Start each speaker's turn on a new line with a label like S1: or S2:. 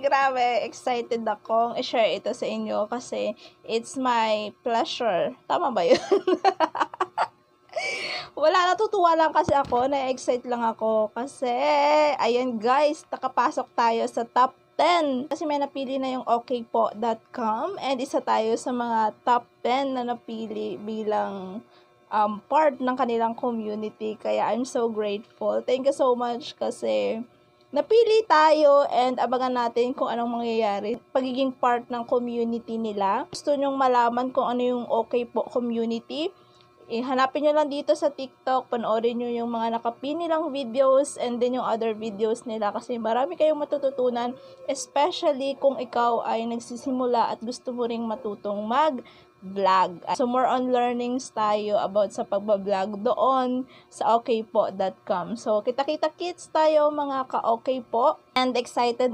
S1: Grabe, excited akong i-share ito sa inyo kasi it's my pleasure. Tama ba yun? Wala, natutuwa lang kasi ako, na-excite lang ako kasi, ayan guys, nakapasok tayo sa top 10. Kasi may napili na yung okpo.com and isa tayo sa mga top 10 na napili bilang part ng kanilang community. Kaya I'm so grateful. Thank you so much kasi napili tayo and abangan natin kung anong mangyayari. Pagiging part ng community nila. Gusto nyong malaman kung ano yung Okpo community? Hanapin nyo lang dito sa TikTok, panoorin nyo yung mga nakapinilang videos and then yung other videos nila kasi marami kayong matututunan, especially kung ikaw ay nagsisimula at gusto mo ring matutong mag-vlog. So, more on learnings tayo about sa pagbablog doon sa okpo.com. So, kita-kita kits tayo mga ka-okay po and excited